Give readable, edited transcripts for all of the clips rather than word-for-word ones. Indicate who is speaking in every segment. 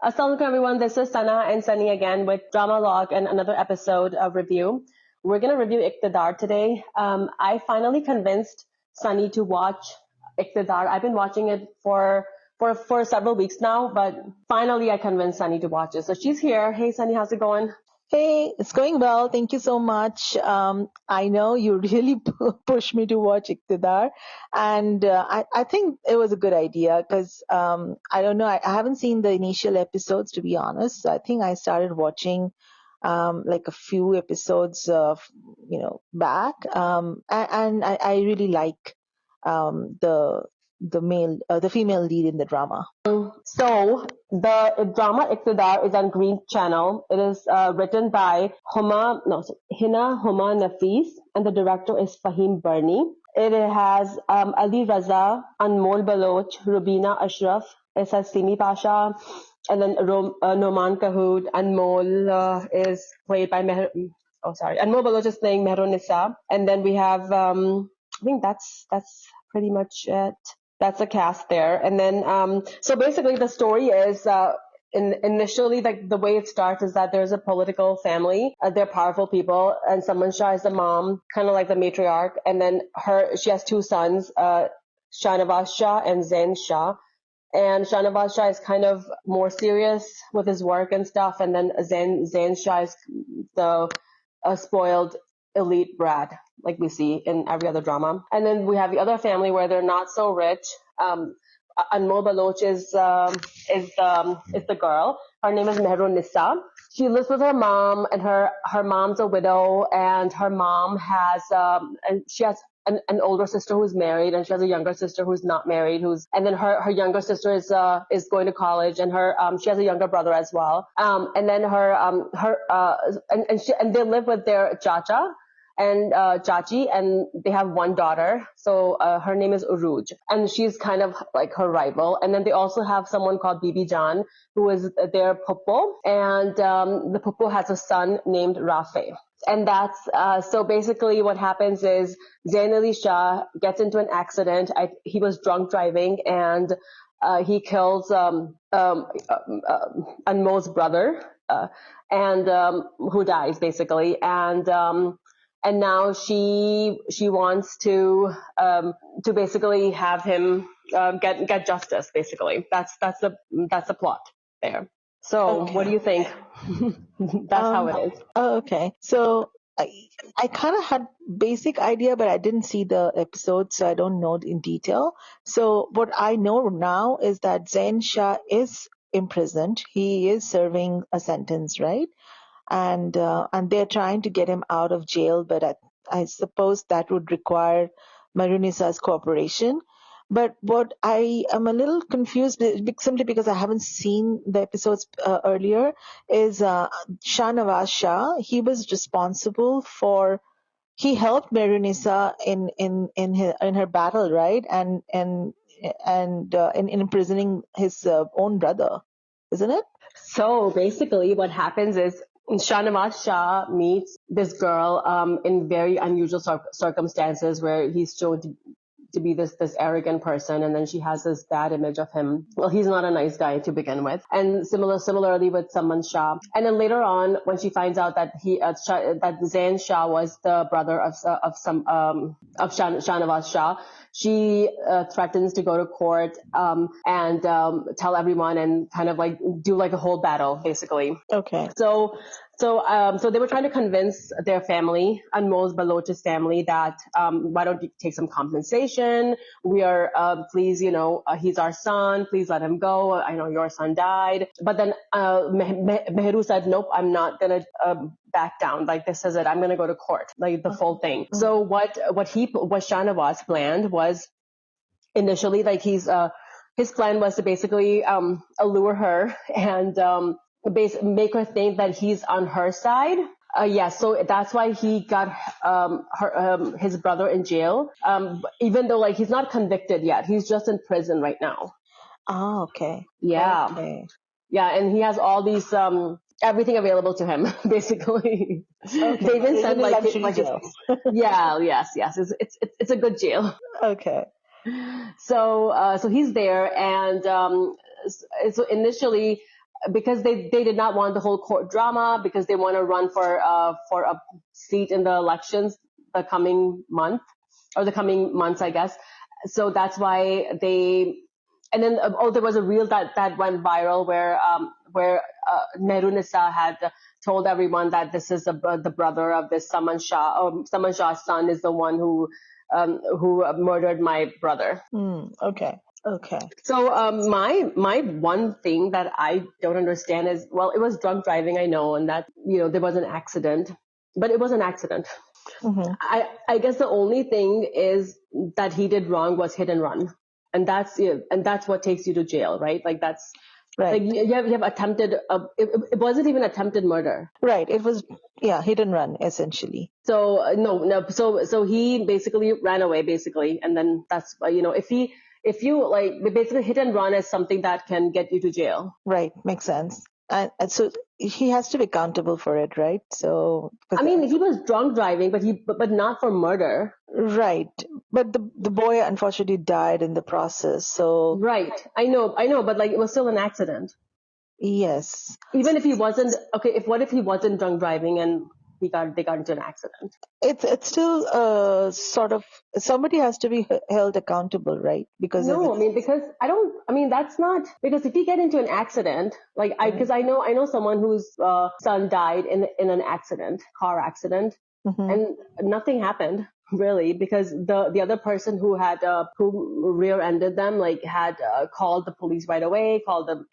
Speaker 1: Assalamualaikum everyone, this is Sana and Sunny again with Drama Log and another episode of review. We're going to review Iqtidar today. I finally convinced Sunny to watch Iqtidar. I've been watching it for several weeks now, but finally I convinced Sunny to watch it. So she's here. Hey Sunny, how's it going?
Speaker 2: Hey, it's going well. Thank you so much. I know you really pushed me to watch Iqtidar, and I think it was a good idea because I don't know. I haven't seen the initial episodes, to be honest. So I think I started watching like a few episodes back, and I really like the female lead in the drama.
Speaker 1: So the drama Iqtidar is on Green Channel. It is written by Hina, Huma, Nafees, and the director is Fahim, Burney. It has Ali Raza, Anmol Baloch, Rubina Ashraf. It has Seemi Pasha, and then Noman Kahout. Anmol is played by Anmol Baloch is playing Mehrunisa, and then we have I think that's pretty much it. That's a cast there. And then, so basically the story is, initially, like the way it starts is that there's a political family. They're powerful people, and Saman Shah is the mom, kind of like the matriarch. And then she has two sons, Shahnawaz Shah and Zain Shah. And Shahnawaz Shah is kind of more serious with his work and stuff. And then Zain Shah is the spoiled elite brat, like we see in every other drama. And then we have the other family where they're not so rich. Anmol Baloch is the girl. Her name is Mehrunisa. She lives with her mom, and her mom's a widow, and her mom has and she has an older sister who's married, and she has a younger sister who's not married. And then her younger sister is going to college, and she has a younger brother as well. And then and they live with their chacha and Chachi, and they have one daughter. So her name is Uruj, and she's kind of like her rival. And then they also have someone called Bibi Jan, who is their puppo, and the puppo has a son named Rafe. And that's so basically what happens is Zain Ali Shah gets into an accident. He was drunk driving, and he kills Anmol's brother, and who dies basically, and now she wants to basically have him get justice. Basically, that's the plot there. So
Speaker 2: Okay.
Speaker 1: what do you think? That's how it is.
Speaker 2: Oh, okay. So I kind of had basic idea, but I didn't see the episode, so I don't know in detail. So what I know now is that Zain Shah is imprisoned. He is serving a sentence, right? And they're trying to get him out of jail, but I suppose that would require Mehrunisa's cooperation. But what I am a little confused, simply because I haven't seen the episodes earlier, is Shahnawaz Shah. He was responsible for. He helped Mehrunisa in her battle, right? And in imprisoning his own brother, isn't it?
Speaker 1: So basically what happens is Shahnawaz Shah meets this girl in very unusual circumstances where he's shown to be this arrogant person, and then she has this bad image of him. Well, he's not a nice guy to begin with. And similarly with Saman Shah. And then later on, when she finds out that that Zain Shah was the brother of Shahnawaz Shah, she threatens to go to court and tell everyone and kind of like do like a whole battle, basically.
Speaker 2: Okay.
Speaker 1: So they were trying to convince their family, Anmol Baloch's family, that why don't you take some compensation? We are, please, he's our son. Please let him go. I know your son died. But then Mehru said, nope, I'm not gonna back down. Like, this is it. I'm gonna go to court. Like the full thing. So what Shahnawaz planned was initially, like his plan was to basically allure her and make her think that he's on her side. So that's why he got his brother in jail, even though like he's not convicted yet. He's just in prison right now.
Speaker 2: Oh, okay.
Speaker 1: Yeah.
Speaker 2: Okay.
Speaker 1: Yeah, and he has all these everything available to him, basically.
Speaker 2: Okay.
Speaker 1: They even said like
Speaker 2: jail.
Speaker 1: yes. It's a good jail.
Speaker 2: Okay.
Speaker 1: So he's there, and so initially because they did not want the whole court drama, because they want to run for a seat in the elections the coming month, or the coming months, I guess. So that's why they. And then there was a reel that went viral where Mehrunisa had told everyone that this is the brother of this Saman Shah, or Saman Shah's son is the one who murdered my brother.
Speaker 2: Okay.
Speaker 1: So my one thing that I don't understand is, well, it was drunk driving, I know, and that there was an accident, but it was an accident.
Speaker 2: Mm-hmm.
Speaker 1: I guess the only thing is that he did wrong was hit and run, and that's what takes you to jail, right? Like that's
Speaker 2: right.
Speaker 1: Like you have attempted. It wasn't even attempted murder.
Speaker 2: Right. It was hit and run essentially.
Speaker 1: So no. So he basically ran away, and then that's if you like basically hit and run is something that can get you to jail.
Speaker 2: Right. Makes sense. And so he has to be accountable for it, right? So
Speaker 1: I mean, he was drunk driving, but not for murder.
Speaker 2: Right. But the boy unfortunately died in the process. So
Speaker 1: right. I know, but like it was still an accident.
Speaker 2: Yes.
Speaker 1: Even if he wasn't what if he wasn't drunk driving and they got into an accident?
Speaker 2: It's still sort of somebody has to be held accountable, right? Because
Speaker 1: that's not, because if you get into an accident, like because I know someone whose son died in an car accident, and nothing happened really, because the other person who rear-ended them had called the police right away, called the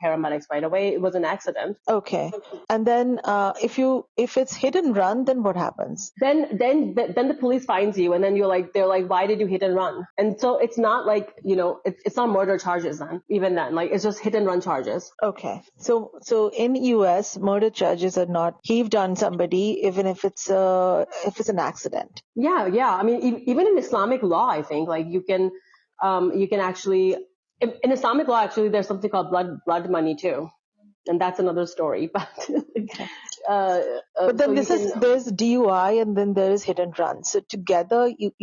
Speaker 1: paramedics right away. It was an accident.
Speaker 2: Okay. And then if it's hit and run, then what happens?
Speaker 1: Then the police finds you, and then they're like, why did you hit and run? And so it's not like it's not murder charges then. Even then, like it's just hit and run charges.
Speaker 2: Okay. So in US, murder charges are not heaved on somebody even if it's an accident.
Speaker 1: Yeah. I mean, even in Islamic law, I think like you can actually in Islamic law actually there's something called blood money too, and that's another story. But
Speaker 2: but then there's DUI and then there is hit and run. So together you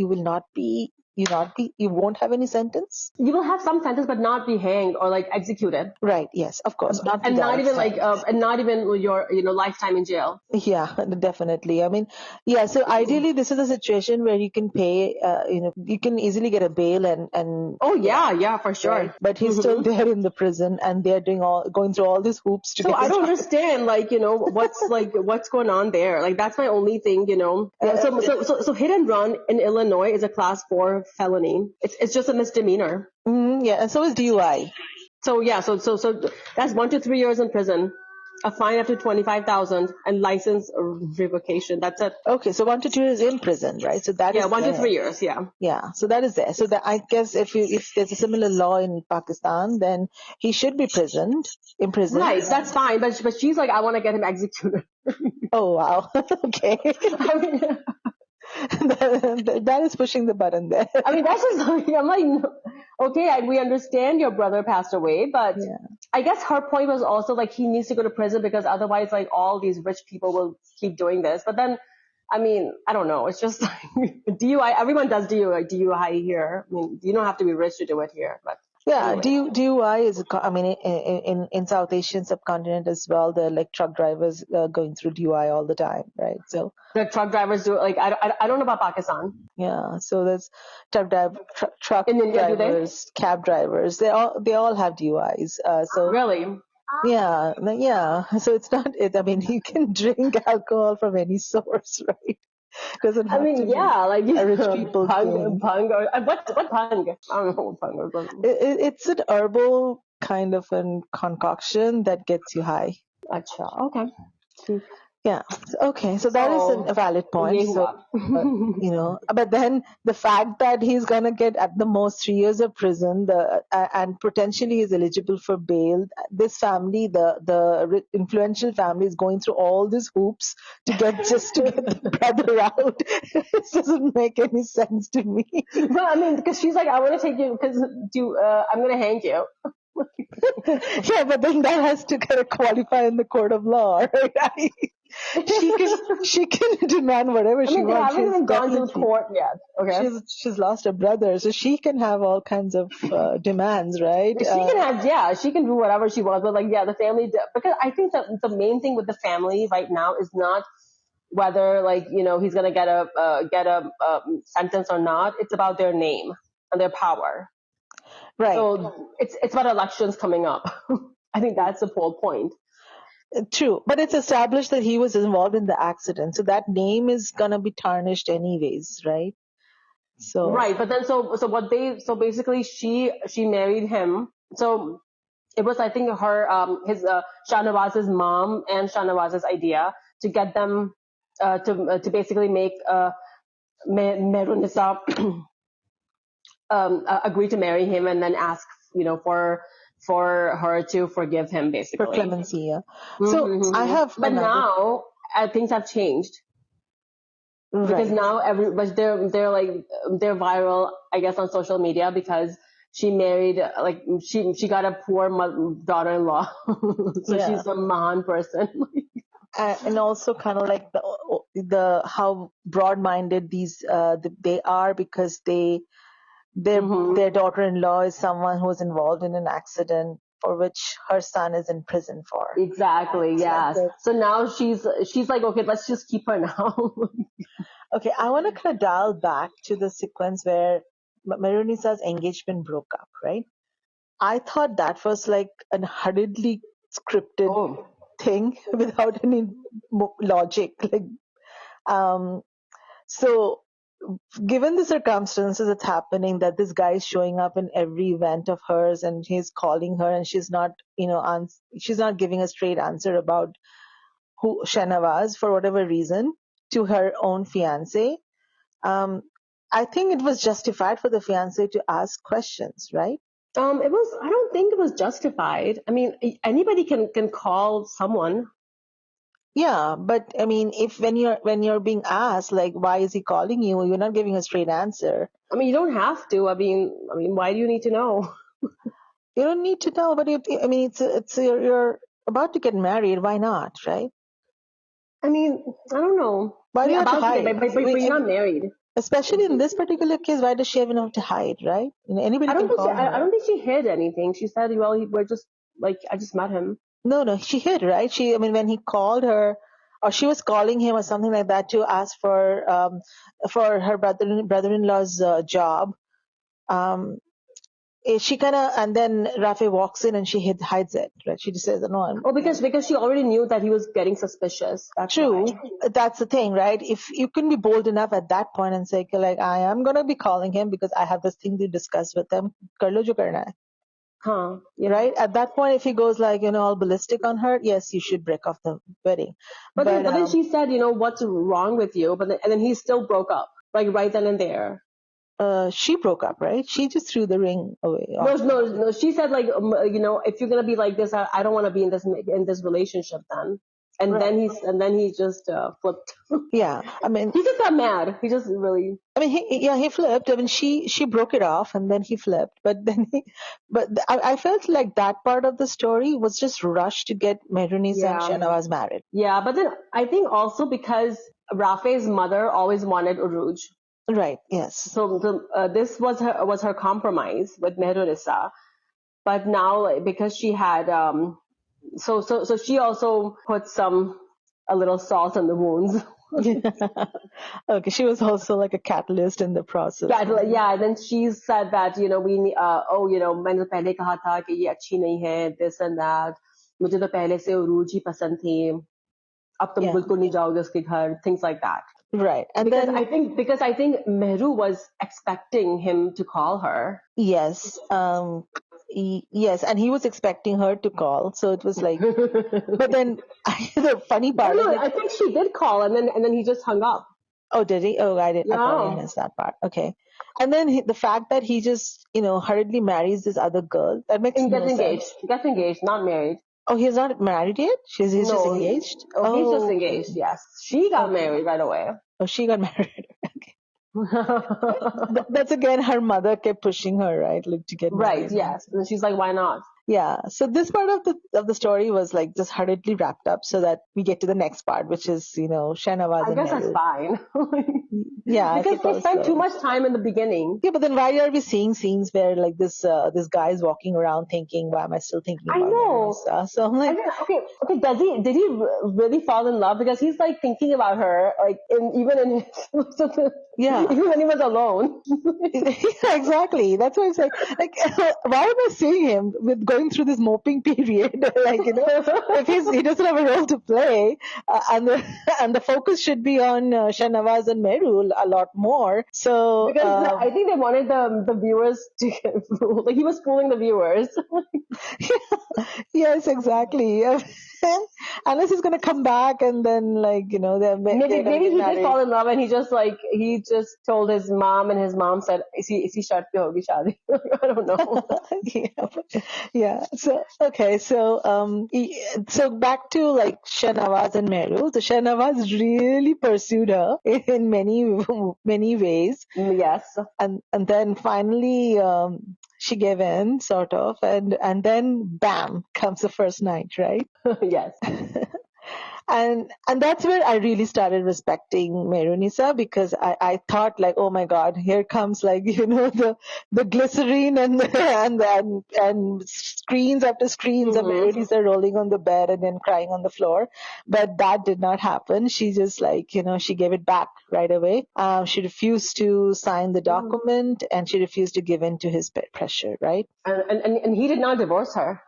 Speaker 2: won't have any sentence.
Speaker 1: You will have some sentence, but not be hanged or like executed.
Speaker 2: Right. Yes, of course.
Speaker 1: Not even your lifetime in jail.
Speaker 2: Yeah, definitely. I mean, yeah. So ideally, this is a situation where you can pay. You can easily get a bail and.
Speaker 1: Oh yeah, for sure.
Speaker 2: Right? But he's still there in the prison, and they're going through all these hoops to.
Speaker 1: So I don't understand, what's going on there. Like that's my only thing, So hit and run in Illinois is a class 4 felony. It's just a misdemeanor.
Speaker 2: Yeah, and so is DUI.
Speaker 1: So yeah, so that's 1 to 3 years in prison, a fine up to 25,000, and license revocation. That's it.
Speaker 2: Okay, so 1 to 2 years in prison, right? So that is
Speaker 1: 1 to 3 years. Yeah.
Speaker 2: Yeah, so that is there. So that I guess if there's a similar law in Pakistan, then he should be imprisoned.
Speaker 1: Right, that's fine. But she's like, I want to get him executed.
Speaker 2: Oh wow. Okay. I mean, that is pushing the button there.
Speaker 1: I mean, that's just like, I'm like, okay, we understand your brother passed away, but I guess her point was also like he needs to go to prison because otherwise like all these rich people will keep doing this. But then, I mean, I don't know. It's just like DUI. Everyone does DUI here. I mean, you don't have to be rich to do it here, but.
Speaker 2: Yeah, anyway. DUI is, I mean, in South Asian subcontinent as well, there are like truck drivers going through DUI all the time, right? So
Speaker 1: the truck drivers do like I don't know about Pakistan.
Speaker 2: Yeah, so there's truck
Speaker 1: in India,
Speaker 2: drivers, cab drivers. They all have DUIs. So
Speaker 1: really.
Speaker 2: Yeah. So it's not. I mean, you can drink alcohol from any source, right? Doesn't have to be
Speaker 1: like
Speaker 2: a rich people
Speaker 1: pung or what pung? I don't know what pung is.
Speaker 2: It's an herbal kind of a concoction that gets you high.
Speaker 1: Acha, okay.
Speaker 2: Yeah. Okay. So that is a valid point. So, but then the fact that he's gonna get at the most 3 years of prison, and potentially is eligible for bail. This family, the influential family, is going through all these hoops to get the brother out. It doesn't make any sense to me.
Speaker 1: Well, I mean, because she's like, I want to take you because I'm gonna hang you.
Speaker 2: Yeah, but then that has to kind of qualify in the court of law, right? She can demand whatever she
Speaker 1: they
Speaker 2: wants.
Speaker 1: haven't
Speaker 2: She's
Speaker 1: even gone to
Speaker 2: definitely
Speaker 1: court yet. Okay.
Speaker 2: she's lost a brother, so she can have all kinds of demands, right?
Speaker 1: She can do whatever she wants, but the family, because I think that the main thing with the family right now is not whether he's gonna get a sentence or not. It's about their name and their power.
Speaker 2: Right.
Speaker 1: So it's about elections coming up. I think that's the whole point.
Speaker 2: True, but it's established that he was involved in the accident, so that name is gonna be tarnished anyways, right? So
Speaker 1: right, but then so basically she married him. So it was, I think, his Shahnawaz's mom and Shahnawaz's idea to get them to basically make Mehrunisa agree to marry him and then ask for her to forgive him, basically.
Speaker 2: For clemency, yeah. So I have
Speaker 1: but now things have changed. Because now they're viral, I guess, on social media because she married she got a poor daughter-in-law, so she's a Mahan person.
Speaker 2: And also kind of like the how broad-minded they are, because their daughter-in-law is someone who was involved in an accident for which her son is in prison for.
Speaker 1: Exactly. Yes. So now she's like, okay, let's just keep her now.
Speaker 2: Okay, I want to kind of dial back to the sequence where Mehrunisa's engagement broke up, right? I thought that was like a hurriedly scripted thing without any logic. So given the circumstances that's happening, that this guy is showing up in every event of hers and he's calling her and she's not, she's not giving a straight answer about who Shahnawaz for whatever reason to her own fiance. I think it was justified for the fiance to ask questions, right?
Speaker 1: It was. I don't think it was justified. I mean, anybody can call someone.
Speaker 2: Yeah, but I mean, if when you're being asked like, why is he calling you, you're not giving a straight answer.
Speaker 1: I mean, you don't have to. I mean, why do you need to know?
Speaker 2: You don't need to know, but you're about to get married. Why not, right?
Speaker 1: I mean, I don't know.
Speaker 2: Why do you have to hide?
Speaker 1: But you're not married.
Speaker 2: Especially in this particular case, why does she have enough to hide, right? Anybody can call her.
Speaker 1: I don't think she hid anything. She said, well, we're just I just met him.
Speaker 2: No, she hid, right? When he called her, or she was calling him or something like that to ask for her brother-in-law's job. She kind of, and then Rafi walks in and she hides it, right? She just says, no.
Speaker 1: Because she already knew that he was getting suspicious. That's
Speaker 2: true.
Speaker 1: Why.
Speaker 2: That's the thing, right? If you can be bold enough at that point and say, like, I am going to be calling him because I have this thing to discuss with him. Kar lo jo karna hai.
Speaker 1: Yeah.
Speaker 2: Right? At that point, if he goes like, all ballistic on her, yes, you should break off the wedding.
Speaker 1: But then she said, what's wrong with you? And then he still broke up, like right then and there.
Speaker 2: She broke up, right? She just threw the ring away.
Speaker 1: No. She said, like, if you're gonna be like this, I don't want to be in this relationship then. And then he just flipped.
Speaker 2: Yeah, I mean,
Speaker 1: he just got mad. He just really.
Speaker 2: I mean, he flipped. I mean, she broke it off, and then he flipped. But then, I felt like that part of the story was just rushed to get Mehrunisa and Shahnawaz married.
Speaker 1: Yeah, but then I think also because Rafe's mother always wanted Uruj.
Speaker 2: Right. Yes.
Speaker 1: So this was her compromise with Mehrunisa, but now because she had so she also put a little salt on the wounds.
Speaker 2: Okay, she was also like a catalyst in the process.
Speaker 1: Yeah, and then she said that we मैंने तो पहले कहा था कि ये अच्छी नहीं है, this and that. मुझे तो पहले से उरूज ही पसंद थी. अब तुम बिल्कुल नहीं जाओगे उसके घर, things like that.
Speaker 2: Right. And
Speaker 1: because I think Mehru was expecting him to call her.
Speaker 2: Yes. Yes, and he was expecting her to call, so it was like. But then the funny part.
Speaker 1: No, I think she did call, and then he just hung up.
Speaker 2: Oh, did he? Oh, I didn't. I thought I missed that part. Okay. And then the fact that he just hurriedly marries this other girl, that makes no sense.
Speaker 1: Gets engaged, not married.
Speaker 2: Oh, he's not married yet? He's just engaged?
Speaker 1: He's just engaged, yes. She got married right away.
Speaker 2: Oh, she got married. Okay. That's again, her mother kept pushing her, right? Like to get married.
Speaker 1: Right, yes. And she's like, why not?
Speaker 2: Yeah. So this part of the story was like just hurriedly wrapped up so that we get to the next part, which is, Shahnawaz
Speaker 1: I
Speaker 2: and
Speaker 1: guess that's
Speaker 2: Mehrul.
Speaker 1: fine.
Speaker 2: Yeah, I
Speaker 1: Because they
Speaker 2: suppose
Speaker 1: spent too
Speaker 2: so.
Speaker 1: much time in the beginning.
Speaker 2: Yeah, but then why are we seeing scenes where like this guy is walking around thinking, why am I still thinking
Speaker 1: I
Speaker 2: about
Speaker 1: know.
Speaker 2: Mehrunisa? So I'm
Speaker 1: I
Speaker 2: like,
Speaker 1: mean, okay. Did he really fall in love? Because he's like thinking about her, like even in his,
Speaker 2: yeah.
Speaker 1: even when he was alone.
Speaker 2: Yeah, exactly. That's why it's like, why am I seeing him with going through this moping period? Like, if he doesn't have a role to play, and the and the focus should be on Shahnawaz and Mehrul a lot more. So,
Speaker 1: Because I think they wanted the viewers to get fooled. Like he was fooling the viewers.
Speaker 2: yes, exactly. Unless he's gonna come back and then like they're gonna
Speaker 1: Maybe
Speaker 2: get
Speaker 1: he did
Speaker 2: married.
Speaker 1: fall in love, and he just told his mom, and his mom said, "Isi shart pe hogi shadi." I don't know.
Speaker 2: yeah, yeah. So okay, so back to like Shahnawaz and Meru. So Shahnawaz really pursued her in many ways,
Speaker 1: Yes,
Speaker 2: and then finally she gave in, sort of, and then bam comes the first night, right?
Speaker 1: yes.
Speaker 2: And that's where I really started respecting Mehrunisa, because I thought like, oh my God, here comes like the glycerine and screens after screens of
Speaker 1: Hmm.
Speaker 2: Mehrunisa rolling on the bed and then crying on the floor, but that did not happen. She just like she gave it back right away. She refused to sign the document and she refused to give in to his pressure, right?
Speaker 1: And he did not divorce her.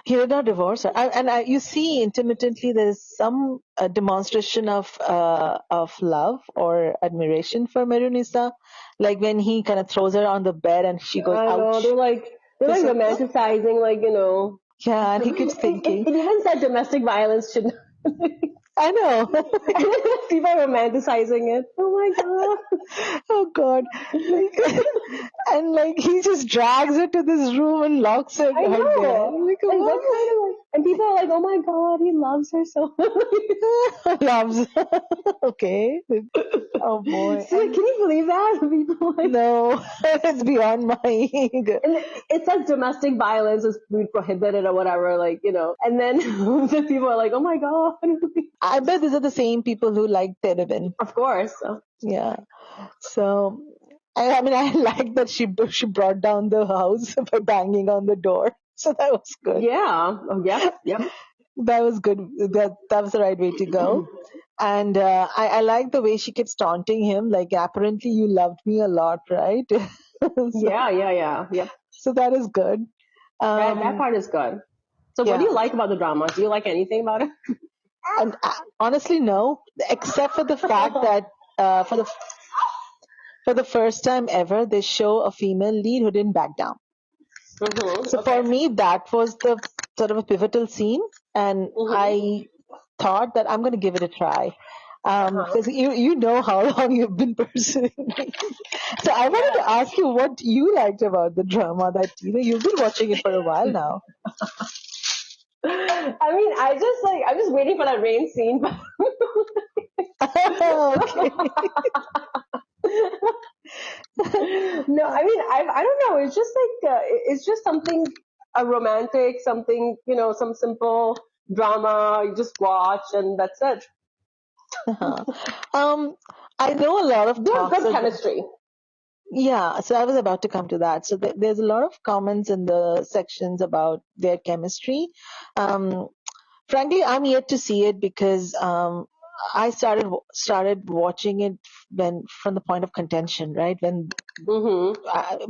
Speaker 2: He did not divorce her, you see intermittently there's some demonstration of love or admiration for Mehrunisa, like when he kind of throws her on the bed and she goes,
Speaker 1: I know
Speaker 2: "Ouch!"
Speaker 1: they're like
Speaker 2: Just like, "Oh."
Speaker 1: romanticizing,
Speaker 2: Yeah, and he keeps thinking,
Speaker 1: it even said domestic violence should.
Speaker 2: "I know."
Speaker 1: People are romanticizing it. Oh my god.
Speaker 2: Oh God, like, and like he just drags her to this room and locks her
Speaker 1: I
Speaker 2: there.
Speaker 1: know.
Speaker 2: Like,
Speaker 1: Like what
Speaker 2: what?
Speaker 1: kind of and people are like, oh my god, he loves her so much.
Speaker 2: Loves. Okay. Oh boy.
Speaker 1: So like, can you believe that? People like
Speaker 2: No, it's beyond my.
Speaker 1: and it says domestic violence is prohibited or whatever, and then the people are like, oh my god.
Speaker 2: I bet these are the same people who like Terevin.
Speaker 1: Of course.
Speaker 2: Yeah. So, I mean, I like that she brought down the house by banging on the door. So that was good.
Speaker 1: Yeah. Oh, yep.
Speaker 2: That was good. That was the right way to go. And I like the way she keeps taunting him. Like, apparently you loved me a lot, right? so,
Speaker 1: Yeah. Yep.
Speaker 2: so that is good.
Speaker 1: That part is good. So what do
Speaker 2: Yeah.
Speaker 1: you like about the drama? Do you like anything about it?
Speaker 2: And honestly, no, except for the fact that for the first time ever, they show a female lead who didn't back down. So
Speaker 1: Okay.
Speaker 2: for me, that was the sort of a pivotal scene, and I thought that I'm going to give it a try. Because you know how long you've been pursuing me. So I wanted to ask you what you liked about the drama that you've been watching it for a while now.
Speaker 1: I mean, I'm just waiting for that rain scene.
Speaker 2: Okay.
Speaker 1: No, I mean, I don't know. It's just it's just something a romantic, something some simple drama. You just watch and that's it.
Speaker 2: Uh-huh. I know a lot of
Speaker 1: They have
Speaker 2: talks.
Speaker 1: good chemistry.
Speaker 2: Yeah, so I was about to come to that. So there's a lot of comments in the sections about their chemistry. Um, Frankly, I'm yet to see it because I started watching it when from the point of contention, right? When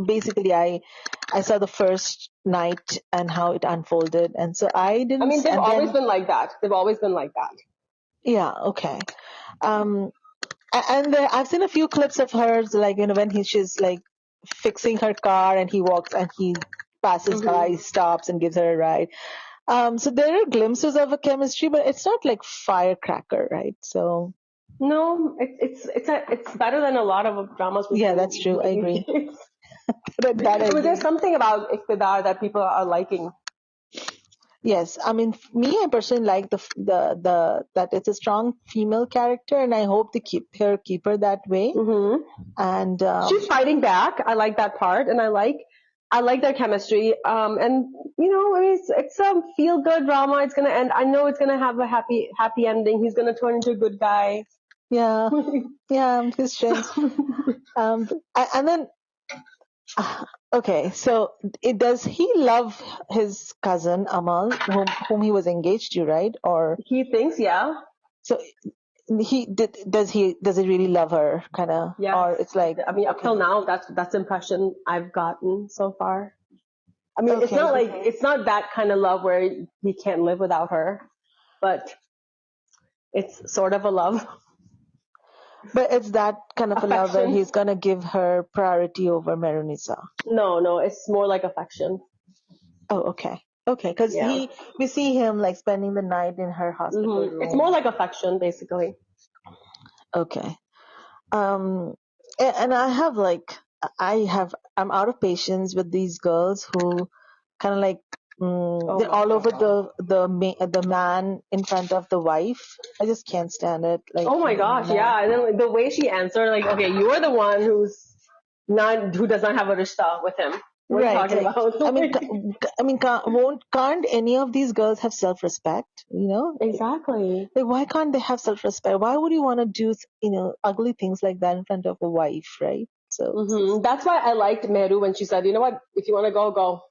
Speaker 2: basically I saw the first night and how it unfolded, and so I
Speaker 1: I
Speaker 2: didn't.
Speaker 1: mean, they've
Speaker 2: And
Speaker 1: always
Speaker 2: then
Speaker 1: been like that. They've always been like that.
Speaker 2: yeah, okay. Um, and I've seen a few clips of hers, like when she's like fixing her car and he walks and he passes by, stops and gives her a ride. So there are glimpses of a chemistry, but it's not like firecracker, right? So
Speaker 1: No, it's better than a lot of dramas we've
Speaker 2: yeah,
Speaker 1: seen
Speaker 2: that's true. I agree.
Speaker 1: lately.
Speaker 2: that I
Speaker 1: I mean, there's
Speaker 2: agree.
Speaker 1: something about Iqtidar that people are liking.
Speaker 2: Yes, I mean, I personally like the that it's a strong female character, and I hope they keep her that way. And
Speaker 1: She's fighting back. I like that part, and I like I like their chemistry. And it's a feel good drama. It's gonna end. I know it's gonna have a happy ending. He's gonna turn into a good guy.
Speaker 2: Yeah, yeah, his strengths. And then, okay, so does he love his cousin Amal, whom he was engaged to, right? Or
Speaker 1: He thinks, yeah.
Speaker 2: so does he really love her, kind of?
Speaker 1: Yes.
Speaker 2: Or it's like,
Speaker 1: I mean, up till now, that's the impression I've gotten so far. I mean, it's not like it's not that kind of love where he can't live without her, but it's sort of a love.
Speaker 2: But it's that kind of a love where
Speaker 1: Affection.
Speaker 2: he's gonna give her priority over Mehrunisa.
Speaker 1: No, it's more like affection.
Speaker 2: Oh, okay, because
Speaker 1: Yeah.
Speaker 2: we see him like spending the night in her hospital room.
Speaker 1: It's more like affection, basically.
Speaker 2: Okay. And I'm out of patience with these girls who kind of like they're all over the man in front of the wife. I just can't stand it. Like,
Speaker 1: oh my gosh, yeah. And then the way she answered, like, okay, you're the one who does not have a rishta with him. What are you talking about?
Speaker 2: Can't any of these girls have self-respect?
Speaker 1: Exactly.
Speaker 2: Like, why can't they have self-respect? Why would you want to do ugly things like that in front of a wife, right? So
Speaker 1: that's why I liked Mehru when she said, you know what, if you want to go, go.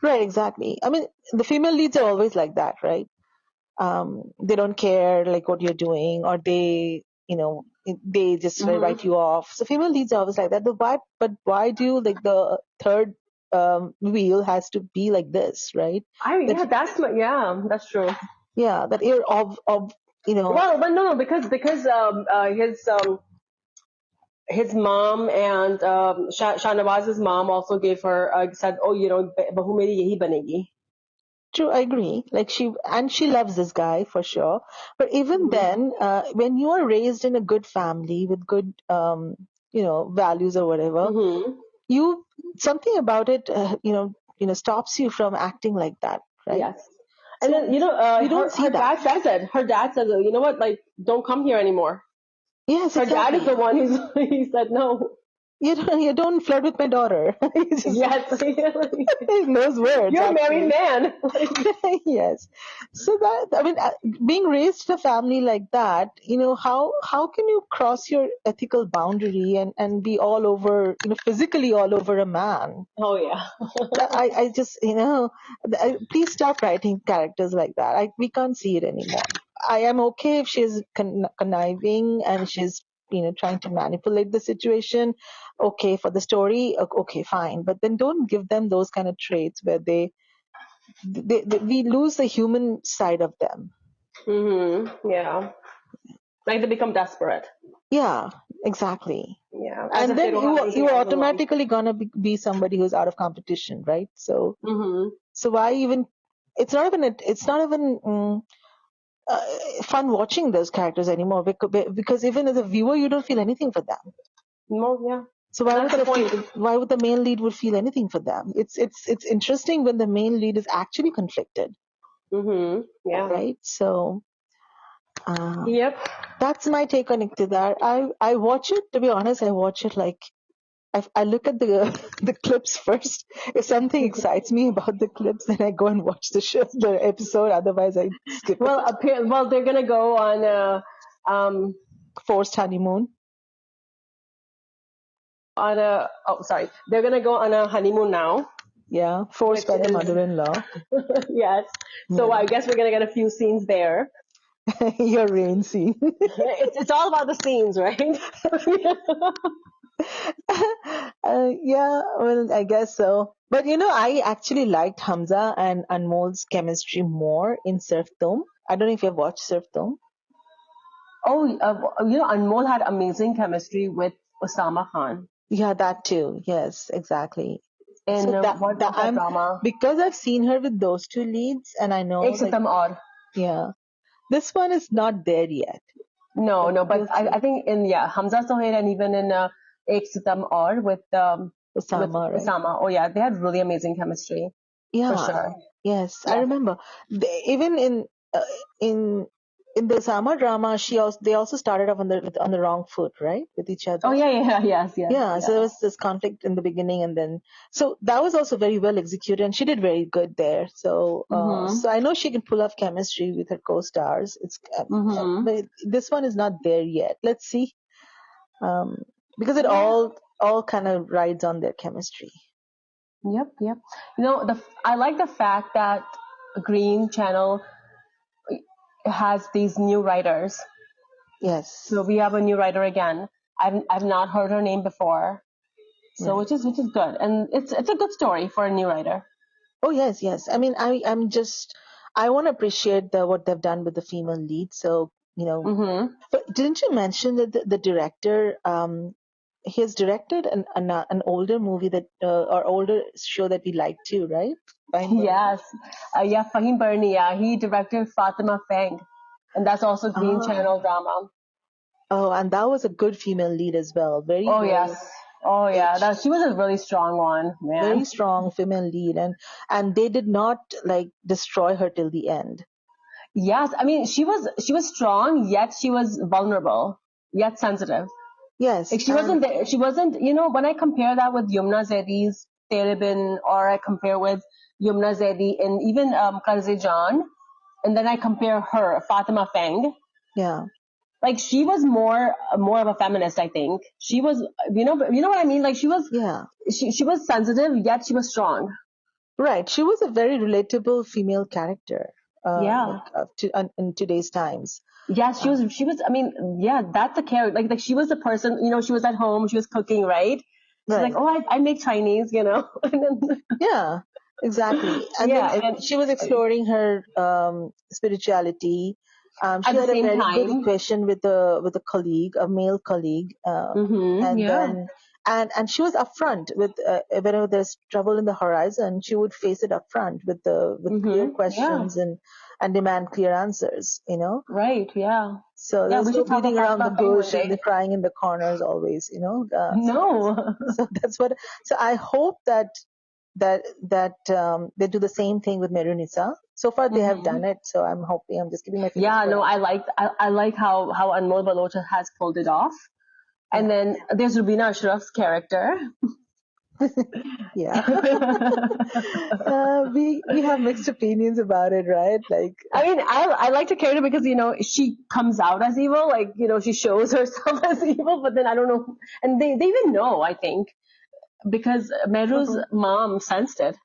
Speaker 2: Right, exactly. I mean, the female leads are always like that, right? They don't care like what you're doing, or they just write you off. So female leads are always like that. But why do like the third wheel has to be like this, right?
Speaker 1: That's true.
Speaker 2: Yeah, that you're
Speaker 1: Well, but no, because his mom and Shahnawaz's mom also gave her said, oh, bahu meri yahi banegi.
Speaker 2: True, I agree. Like she loves this guy for sure. But even then, when you are raised in a good family with good, values or whatever, you something about it, stops you from acting like that, right?
Speaker 1: Yes. And then
Speaker 2: you don't see
Speaker 1: her
Speaker 2: that.
Speaker 1: dad says it. Her dad says it. You know what? Like, don't come here anymore.
Speaker 2: Yes,
Speaker 1: Her dad
Speaker 2: exactly.
Speaker 1: is the one he said no.
Speaker 2: You don't flirt with my daughter.
Speaker 1: Yes.
Speaker 2: Those words.
Speaker 1: You're a
Speaker 2: actually.
Speaker 1: married man.
Speaker 2: Yes. So being raised in a family like that, how can you cross your ethical boundary and be all over, physically all over a man?
Speaker 1: Oh yeah.
Speaker 2: I just, please stop writing characters like that. We can't see it anymore. I am okay if she's conniving and she's, trying to manipulate the situation. Okay, for the story, okay, fine. But then don't give them those kind of traits where we lose the human side of them.
Speaker 1: Yeah. Like they become desperate.
Speaker 2: Yeah, exactly.
Speaker 1: Yeah.
Speaker 2: And then you are automatically gonna be somebody who's out of competition, right? So so why even? It's not even fun watching those characters anymore because even as a viewer, you don't feel anything for them.
Speaker 1: No, yeah.
Speaker 2: So why would the main lead would feel anything for them? It's interesting when the main lead is actually conflicted.
Speaker 1: Yeah.
Speaker 2: Right. So.
Speaker 1: Yep.
Speaker 2: That's my take on Iqtidar. I watch it, to be honest, I watch it like I look at the clips first. If something excites me about the clips, then I go and watch the episode. Otherwise, I skip it.
Speaker 1: Well, they're gonna go on
Speaker 2: Forced honeymoon.
Speaker 1: They're gonna go on a honeymoon now.
Speaker 2: Yeah, forced by the mother-in-law.
Speaker 1: Yes. So I guess we're gonna get a few scenes there.
Speaker 2: Your rain scene.
Speaker 1: It's all about the scenes, right?
Speaker 2: Yeah, well, I guess so. But I actually liked Hamza and Anmol's chemistry more in Surf Tum. I don't know if you've watched Surf Tum.
Speaker 1: Oh, Anmol had amazing chemistry with Osama Khan.
Speaker 2: Yeah, that too. Yes, exactly.
Speaker 1: And
Speaker 2: so
Speaker 1: what was that drama?
Speaker 2: Because I've seen her with those two leads, and I know. Yeah, this one is not there yet.
Speaker 1: No, but I think in Hamza Sohail and even in Ek Sitam Aur with
Speaker 2: Osama, right?
Speaker 1: Osama. Oh yeah, they had really amazing chemistry.
Speaker 2: Yeah,
Speaker 1: for sure.
Speaker 2: Yes, I remember. Even in in the Sama drama, they also started off on the wrong foot, right, with each other.
Speaker 1: Oh yeah, yes.
Speaker 2: Yeah, so there was this conflict in the beginning, and then so that was also very well executed, and she did very good there. So, so I know she can pull off chemistry with her co-stars. But this one is not there yet. Let's see, because it all kind of rides on their chemistry.
Speaker 1: Yep. I like the fact that Green Channel has these new writers.
Speaker 2: Yes.
Speaker 1: So we have a new writer again. I've not heard her name before. So
Speaker 2: Right.
Speaker 1: which is good, and it's a good story for a new writer.
Speaker 2: Oh yes. I mean, I want to appreciate what they've done with the female lead. So but didn't you mention that the director he has directed an older movie that or older show that we like too, right? Fahim
Speaker 1: Yes, Fahim Burney. Yeah, he directed Fatima Fang, and that's also Green Channel drama.
Speaker 2: Oh, and that was a good female lead as well. Very
Speaker 1: yes. Oh yeah, she was a really strong one, man.
Speaker 2: Very strong female lead, and they did not like destroy her till the end.
Speaker 1: Yes, I mean she was strong, yet she was vulnerable, yet sensitive.
Speaker 2: Yes,
Speaker 1: like she wasn't there. She wasn't. When I compare that with Yumna Zaidi's Teribin, or I compare with Yumna Zaidi and even Karze Jan, and then I compare her Fatima Fang.
Speaker 2: Yeah.
Speaker 1: Like she was more of a feminist, I think. She was, you know what I mean? Like she was, she was sensitive, yet she was strong.
Speaker 2: Right. She was a very relatable female character. In today's times.
Speaker 1: Yes, she was. I mean, yeah, that's a character. Like she was the person. She was at home. She was cooking, right? She's like, oh, I make Chinese, and then,
Speaker 2: yeah, exactly. And then she was exploring her spirituality. She had a very good equation with a colleague, a male colleague, and she was upfront with whenever there's trouble in the horizon, she would face it upfront with clear questions and demand clear answers.
Speaker 1: Right? Yeah.
Speaker 2: So there's no beating around the bush and the crying in the corners always.
Speaker 1: No.
Speaker 2: So that's what. So I hope that they do the same thing with Mehrunisa. So far they have done it, so I'm hoping. I'm just giving my fingers crossed.
Speaker 1: No, I like how Anmol Baloch has pulled it off. And then there's Rubina Ashraf's character.
Speaker 2: Yeah. We have mixed opinions about it, right? Like,
Speaker 1: I mean, I like the character because she comes out as evil, like she shows herself as evil, but then I don't know, and they even know, I think, because Mehru's mom sensed it.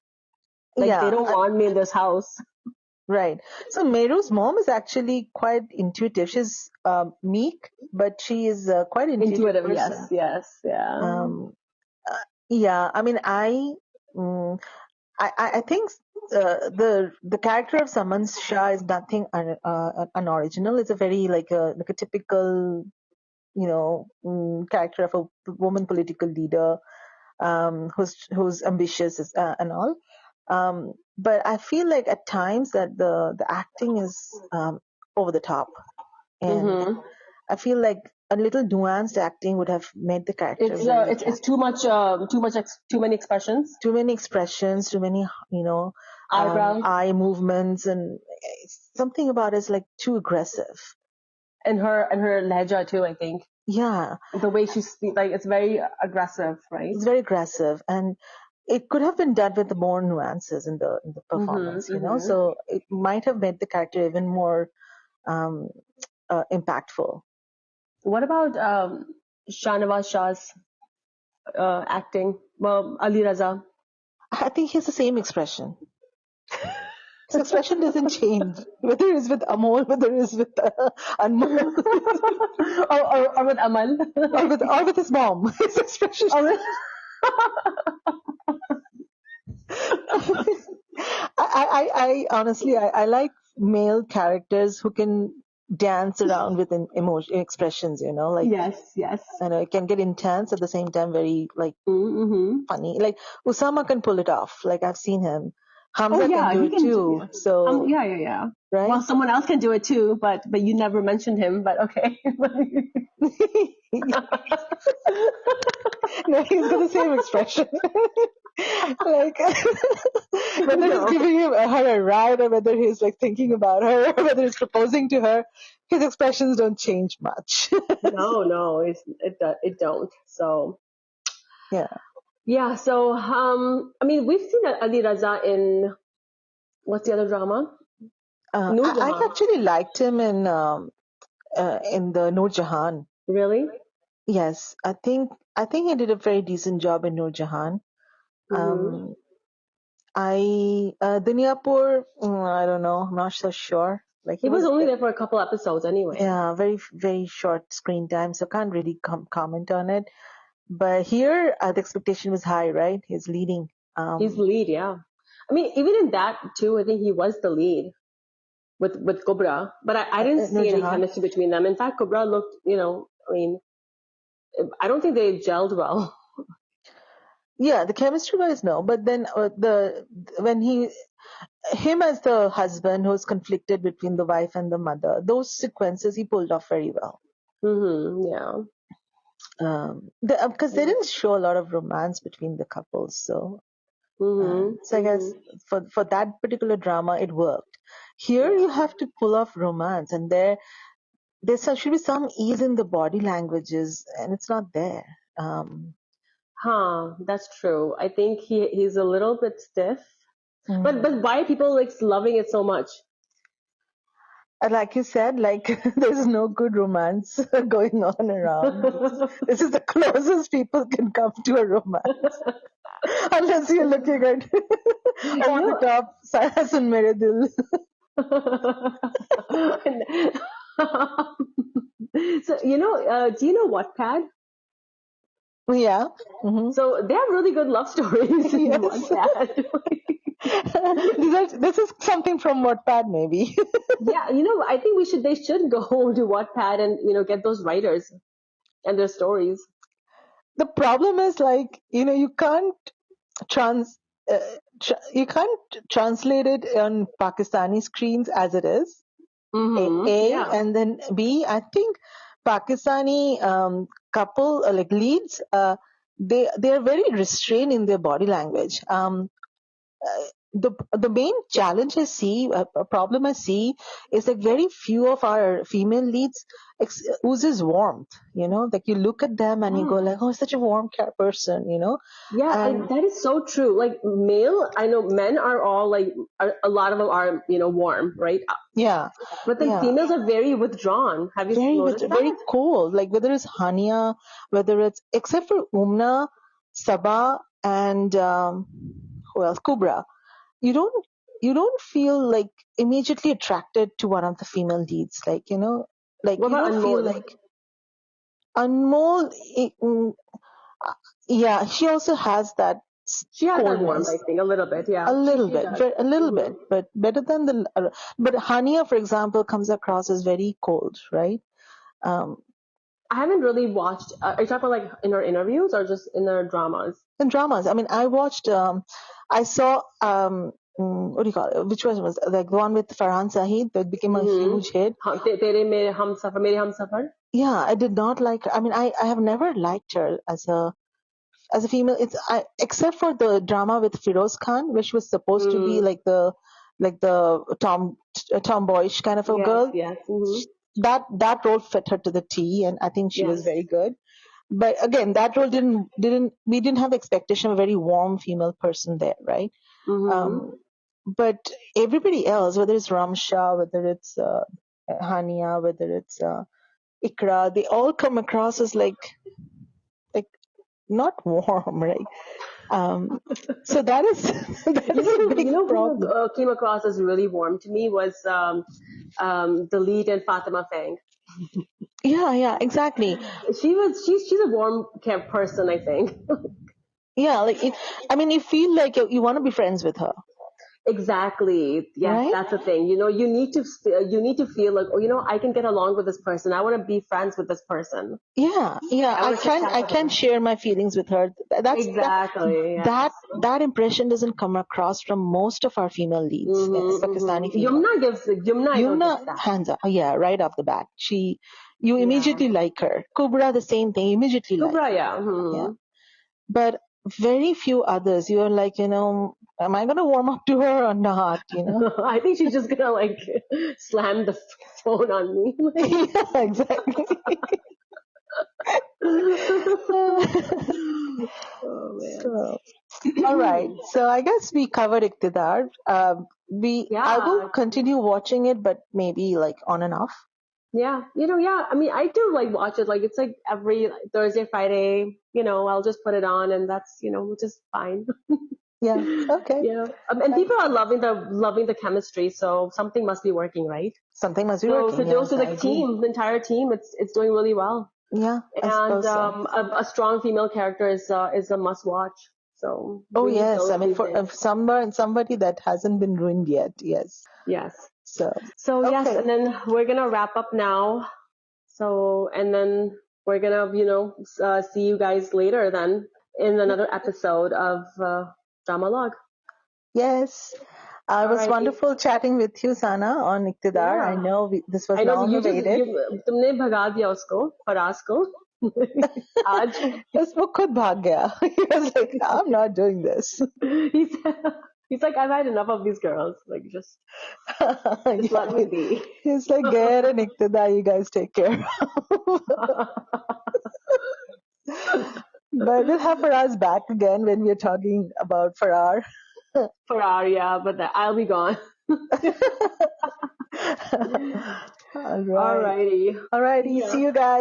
Speaker 1: Like they don't want me in this house.
Speaker 2: Right. So Mehru's mom is actually quite intuitive. She's meek, but she is quite intuitive person.
Speaker 1: Yes, yeah.
Speaker 2: Yeah. I mean, I think the character of Saman Shah is nothing unoriginal. It's a very like a typical, character of a woman political leader, who's ambitious and all. But I feel like at times that the acting is over the top, and I feel like a little nuanced acting would have made the character.
Speaker 1: It's too much. Too many expressions.
Speaker 2: Too many expressions. Too many
Speaker 1: eyebrows,
Speaker 2: eye movements, and something about it is like too aggressive.
Speaker 1: And her lehja too, I think.
Speaker 2: Yeah.
Speaker 1: The way she speaks, like it's very aggressive, right?
Speaker 2: It's very aggressive, and it could have been done with more nuances in the performance, So it might have made the character even more impactful. What
Speaker 1: about Shahnawaz Shah's acting? Well, Ali Raza.
Speaker 2: I think he has the same expression. His expression doesn't change, whether it's with Amol, whether it's with Anmol,
Speaker 1: or with Amal,
Speaker 2: or with his mom. His expression. I honestly, I like male characters who can dance around with emotion expressions, like
Speaker 1: yes,
Speaker 2: it can get intense at the same time, very like funny. Like Usama can pull it off. Like I've seen him. Hamza can do it too. So
Speaker 1: yeah.
Speaker 2: Right?
Speaker 1: Well, someone else can do it too, but you never mentioned him. But okay.
Speaker 2: No, he's got the same expression. Like whether he's giving her a ride or whether he's like thinking about her or whether he's proposing to her, his expressions don't change much.
Speaker 1: No, it don't. So
Speaker 2: Yeah.
Speaker 1: So I mean, we've seen Ali Raza in what's the other drama? Noor
Speaker 2: I
Speaker 1: Jahan.
Speaker 2: actually liked him in the Noor Jahan.
Speaker 1: Really?
Speaker 2: Yes, I think he did a very decent job in Noor Jahan.
Speaker 1: Mm-hmm.
Speaker 2: Dunyapur, I don't know, I'm not so sure. Like
Speaker 1: He was only there for a couple episodes anyway.
Speaker 2: yeah, very very short screen time, so can't really comment on it. But here, the expectation was high, right? He's leading.
Speaker 1: He's the lead, yeah. I mean, even in that too, I think he was the lead with Kubra, but I didn't
Speaker 2: Noor
Speaker 1: see any
Speaker 2: Jahan.
Speaker 1: chemistry between them. In fact, Kubra looked, I mean, I don't think they gelled well.
Speaker 2: Yeah, the chemistry wise, no. But then when him as the husband who's conflicted between the wife and the mother, those sequences he pulled off very well.
Speaker 1: Mm-hmm, yeah.
Speaker 2: Because they didn't show a lot of romance between the couples, so I guess for that particular drama it worked. Here you have to pull off romance, and there should be some ease in the body languages, and it's not there.
Speaker 1: That's true. I think he's a little bit stiff.
Speaker 2: Mm.
Speaker 1: But why are people like loving it so much?
Speaker 2: And like you said, like there's no good romance going on around. This is the closest people can come to a romance. Unless you're looking at over the top Sahasan Mere Dil.
Speaker 1: So do you know Wattpad?
Speaker 2: Yeah. Mm-hmm.
Speaker 1: So they have really good love stories in
Speaker 2: Yes.
Speaker 1: Wattpad.
Speaker 2: This is something from Wattpad, maybe.
Speaker 1: Yeah, I think they should go to Wattpad and get those writers and their stories.
Speaker 2: The problem is like you can't trans you can't translate it on Pakistani screens as it is.
Speaker 1: Yeah.
Speaker 2: And then B, I think Pakistani couple like leads, they are very restrained in their body language. The main challenge I see, a problem I see, is like very few of our female leads oozes warmth. Like you look at them and you go like, oh, such a warm person.
Speaker 1: Yeah,
Speaker 2: And
Speaker 1: that is so true. Like I know men are all like, a lot of them are, warm, right?
Speaker 2: yeah,
Speaker 1: But then females are very withdrawn. Have you noticed that?
Speaker 2: very cold. Like whether it's Hania, whether it's except for Umna, Sabah, and who else? Kubra. You don't feel like immediately attracted to one of the female leads. Like like
Speaker 1: What
Speaker 2: you
Speaker 1: about
Speaker 2: don't feel
Speaker 1: Anmol?
Speaker 2: like Anmol. Yeah, she also has that.
Speaker 1: She has that
Speaker 2: coldness.
Speaker 1: warmth, I think, a little bit. Yeah,
Speaker 2: A little
Speaker 1: she
Speaker 2: bit,
Speaker 1: does.
Speaker 2: a little bit, but better than but Hania, for example, comes across as very cold, right?
Speaker 1: I haven't really watched. Are you talking about like in her interviews or just in her dramas?
Speaker 2: In dramas, I mean, I watched. I saw. What do you call it? Which one was like the one with Farhan Sahid that became a huge hit?
Speaker 1: Tere Mere Humsafar.
Speaker 2: Yeah, I did not like her. I mean, I have never liked her as a female. Except for the drama with Firoz Khan, which was supposed to be like the tomboyish kind of a girl.
Speaker 1: Yes.
Speaker 2: That role fit her to the T, and I think she was very good. But again, that role we didn't have the expectation of a very warm female person there, right? But everybody else, whether it's Ramsha, whether it's Hania, whether it's Ikra, they all come across as like not warm, right? So that is a big problem.
Speaker 1: Who came across as really warm to me was the lead in Fatima Fang.
Speaker 2: Yeah, exactly.
Speaker 1: She's a warm person, I think.
Speaker 2: Yeah, like I mean, you feel like you want to be friends with her.
Speaker 1: Exactly. Yes, right? That's the thing. You need to feel like, I can get along with this person. I want to be friends with this person.
Speaker 2: Yeah. I can share my feelings with her. That's
Speaker 1: exactly
Speaker 2: that impression doesn't come across from most of our female leads, Pakistani female.
Speaker 1: Yumna
Speaker 2: hands up. Yeah, right off the bat. You immediately like her. Kubra, the same thing. You immediately like her.
Speaker 1: Yeah.
Speaker 2: But very few others. You're like, am I going to warm up to her or not?
Speaker 1: I think she's just gonna like slam the phone on me.
Speaker 2: Yeah, exactly.
Speaker 1: Oh man.
Speaker 2: So, all right. So I guess we covered Iqtidar. I will
Speaker 1: Yeah,
Speaker 2: continue watching it, but maybe like on and off.
Speaker 1: yeah. Yeah. I mean, I do like watch it. Like it's like every Thursday, Friday. I'll just put it on, and that's just fine.
Speaker 2: Yeah. Okay.
Speaker 1: Yeah. And people are loving the chemistry, so something must be working, right?
Speaker 2: Something must be
Speaker 1: So
Speaker 2: working.
Speaker 1: so
Speaker 2: Yes, I
Speaker 1: the
Speaker 2: agree.
Speaker 1: team, the entire team, it's doing really well.
Speaker 2: Yeah, I
Speaker 1: And
Speaker 2: suppose so.
Speaker 1: a strong female character is a must watch. So
Speaker 2: Oh
Speaker 1: we need
Speaker 2: yes, I
Speaker 1: those
Speaker 2: mean
Speaker 1: these
Speaker 2: for
Speaker 1: days.
Speaker 2: somebody that hasn't been ruined yet. Yes.
Speaker 1: Yes.
Speaker 2: So
Speaker 1: So yes,
Speaker 2: okay.
Speaker 1: and then we're gonna wrap up now. So and then we're gonna see you guys later then in another episode of Drama Log.
Speaker 2: Yes. It was
Speaker 1: Alrighty.
Speaker 2: wonderful chatting with you, Sana, on Iqtidar. I
Speaker 1: Yeah.
Speaker 2: know this was
Speaker 1: I know
Speaker 2: long
Speaker 1: you just
Speaker 2: awaited.
Speaker 1: तुमने भगा दिया उसको फराज को आज.
Speaker 2: Yes, वो खुद भाग गया. He was like, I'm not doing this.
Speaker 1: he's he's like, I've had enough of these girls. Like just
Speaker 2: Yeah,
Speaker 1: let me be.
Speaker 2: he's like, Gair and Iqtidar, you guys take care. But we'll have Faraz back again when we're talking about Farar.
Speaker 1: Farar, yeah, but I'll be gone.
Speaker 2: All right.
Speaker 1: Alrighty. See
Speaker 2: Alrighty.
Speaker 1: ya.
Speaker 2: See you guys.